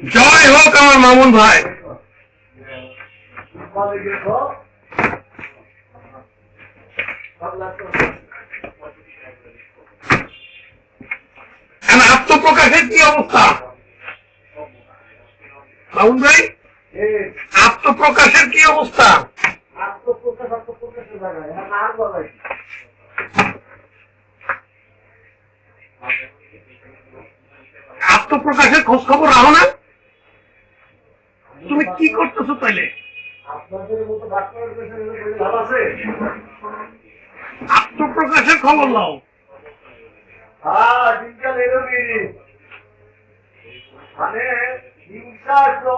জয় হোক আমার মামুন ভাই। আত্মপ্রকাশের কি অবস্থা মামুন ভাই? আত্মপ্রকাশের কি অবস্থা? আত্মপ্রকাশের খোঁজ খবর রাখো না? তুমি কি করতেছো তাইলে? আত্মপ্রকাশের খবর নাও। মানে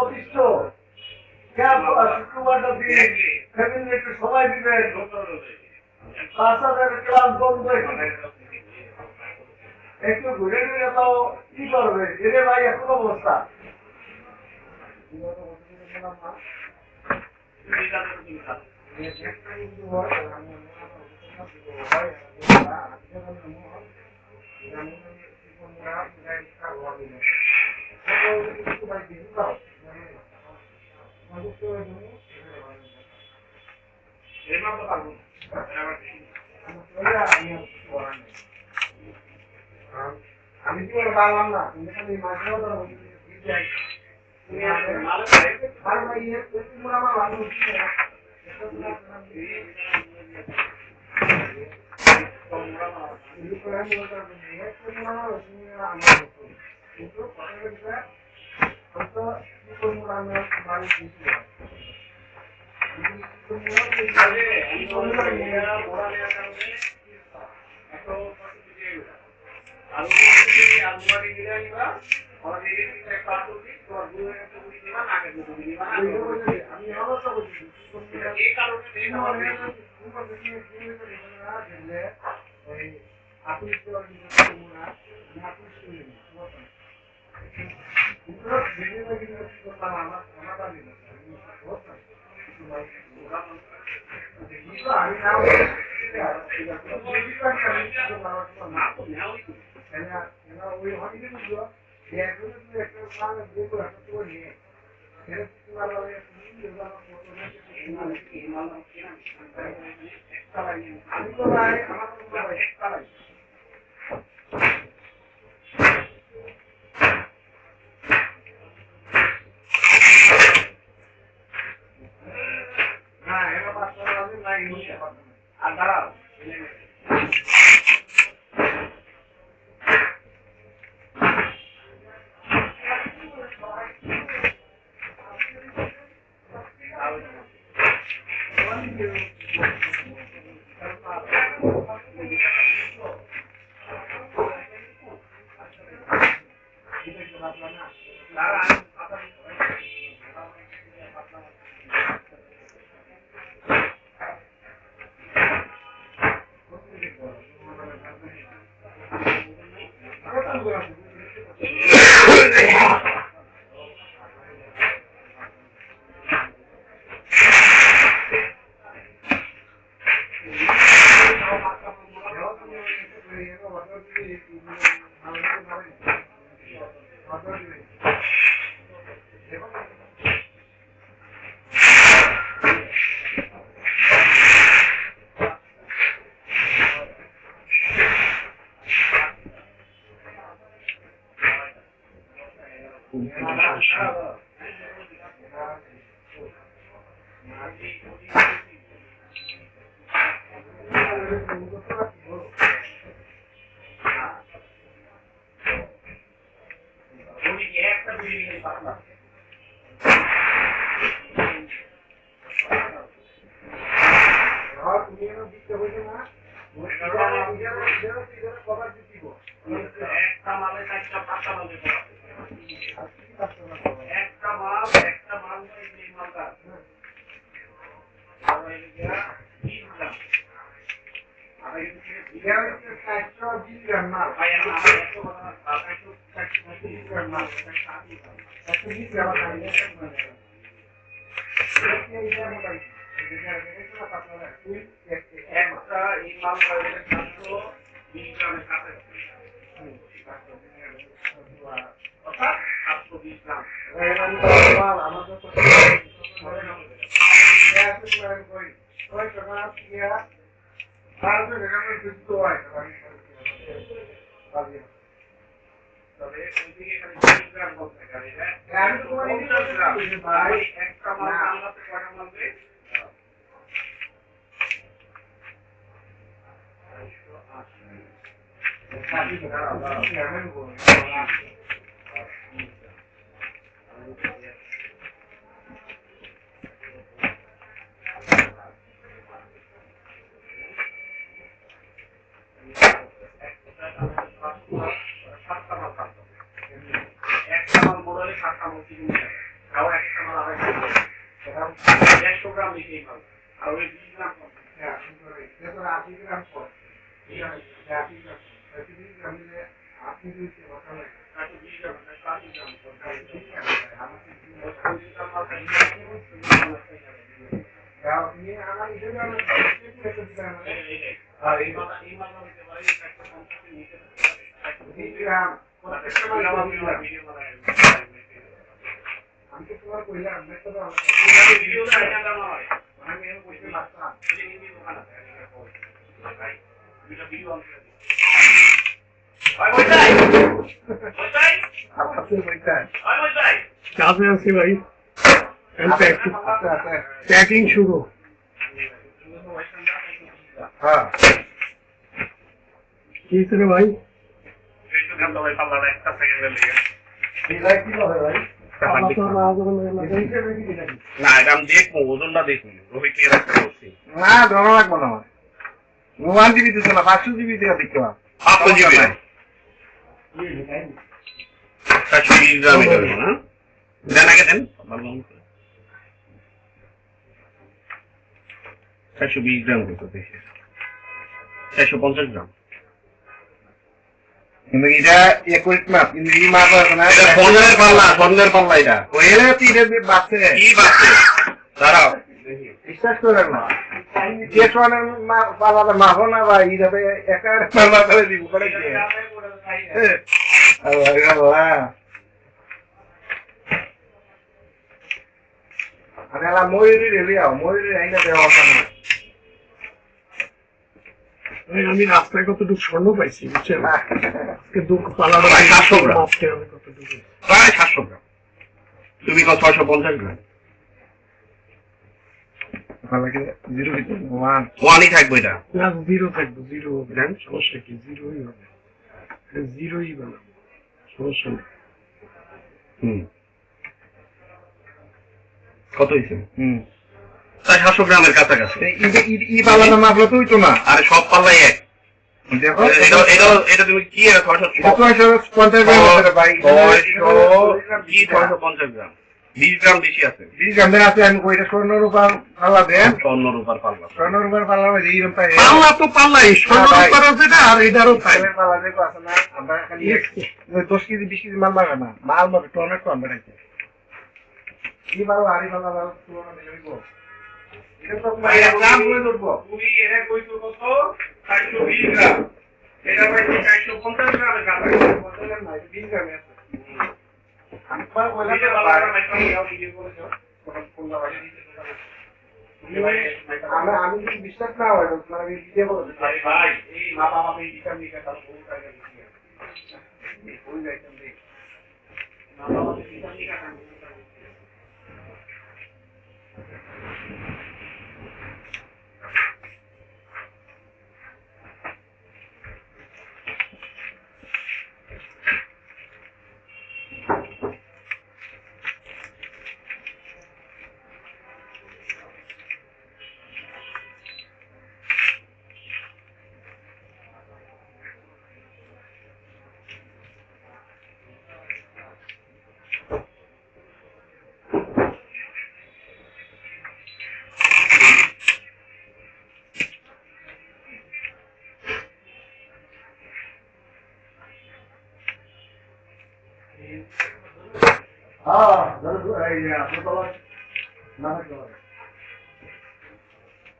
অতিষ্ঠ শুক্রবারটা দিন ফ্যামিলি একটু সময় দিবেন, বাচ্চাদের ক্লাস বন্ধ একটু ঘুরে ঘুরে তো কি করবে এরে ভাই এখন অবস্থা। আমি কি পারলাম না আমাদের তো ওই টাকা ইয়া ভারতের গ্রামের যুক্ত হয় তবে ওইদিকে খালি গ্রাম করতে পারে আমি তো তোমার ভাই একটা মাল আনলাতে কয়টা মাল দেয় কাজে আছি ভাই প্যাকিং শুরু হ্যাঁ কি রে ভাই না এটা আমি দেখবো ওজনটা দেখবো রোহিত নিয়ে রাখতে বলছি না ধরা লাগবো না আমার 1 জিবি দিতে না 500 জিবি দিয়ে দেখতে পাবো 500 জিবি 420 গ্রাম এটা হলো না দেন আগে দেন 420 গ্রাম কত দেখে 450 গ্রাম কিন্তু এটা 21 মাস কিন্তু এই মাস আছে না এটা স্বর্ণের পাল্লা এটা ওইরে তিরে বাচ্চা কি বাচ্চা দাঁড়াও বিশ্বাস করেন না যে সোনার পালাতে মাখো না ভাই এইভাবে একা পাল্লা করে দিব করে কি আল্লাহ আরে আলা ময়ূরী রেলিয়াও ময়ূরী আইনা দেওয়া না আমি রাস্তায় কতটুকু স্বর্ণ পাইছি বুঝছেন আজকে দুঃখ পালানো প্রায় 700 গ্রাম। মাপতে হবে কতটুকু প্রায় 700 গ্রাম তুমি কত 650 গ্রাম পালাকে জিরো ভিতর ওয়ান ওয়ানই থাকবে এটা না জিরো থাকবে জিরো হবে সমস্যা কি জিরোই হবে জিরোই বানাবো সমস্যা নেই কত হয়েছে প্রায় 700 গ্রামের কাছাকাছি ই পালানো মাপলো তুই তো না আর সব পাল্লাই এক দেখো এটা তুমি কি এটা 650 গ্রাম আছে ভাই 650 গ্রাম 20 গ্রাম বেশি আছে 20 গ্রাম আছে আমি কইটা স্বর্ণ রূপা পাল্লা দেন স্বর্ণ রূপার পাল্লা স্বর্ণ রূপার পাল্লা মানে এইরকম পাই পাল্লা তো পাল্লাই স্বর্ণ রূপার আছে না আর এটারও তাই পাল্লা দেখো আছে না আমরা খালি 10 কেজি 20 কেজি মাল মারা না মাল মারে টনের টন বেড়াইছে কি পাল্লা আরি পাল্লা তুলনা দিইব এটা তো ভাই, নাম করে ধরবো তুমি এটা কইছো কত 420 গ্রাম এটা ভাই 450 গ্রামের কাছাকাছি 20 গ্রাম আছে আমি নিজে বালা মাইক্রো ইয়াও ভিডিও করেছো আমি যদি বিশ্বাস না হয় মানে আমি ভিডিও করে ভাই ভাই এই মাপা মাপি হিসাব নিকাশ তার বহু টাকা দিছি ওই যাইতাম দেখ মাপা মাপি হিসাব নিকাশ আমি বহু টাকা দিছি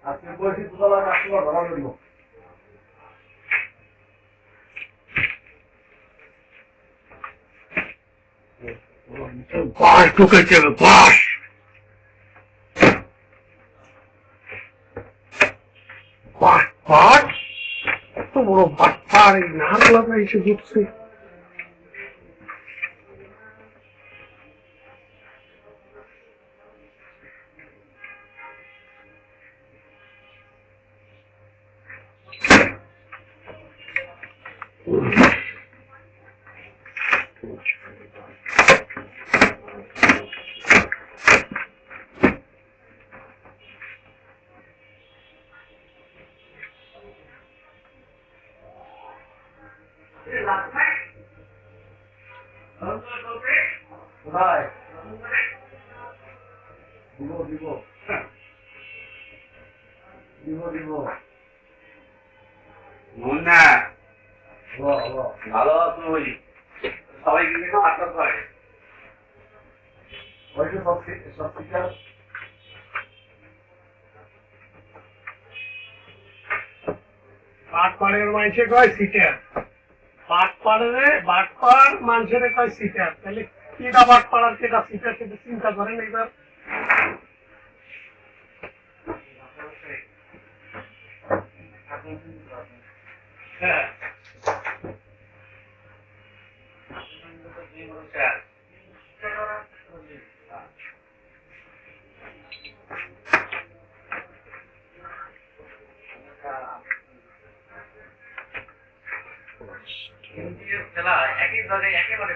আজকে বসি তোলা কাস্টমার ধরা জন্য বাস ঢুকেছে বাস বাস বাস এত বড় বাটপার এই নারগুলা এসে ঢুকছে কোথায় দিব দিব দিব দিব মুন্না হলো হলো ভালো তুই সবাই কিন্তু খাওয়া করে ওই যে সব শিকার বাটপাড়ের মানুষে কয় সিটার বাটপাড় মানুষের কয় সিটার তাহলে কেটা বাটপাড়ার কেটা সিটার সেটা চিন্তা করেন এবার হ্যাঁ একই জায়গায় একেবারে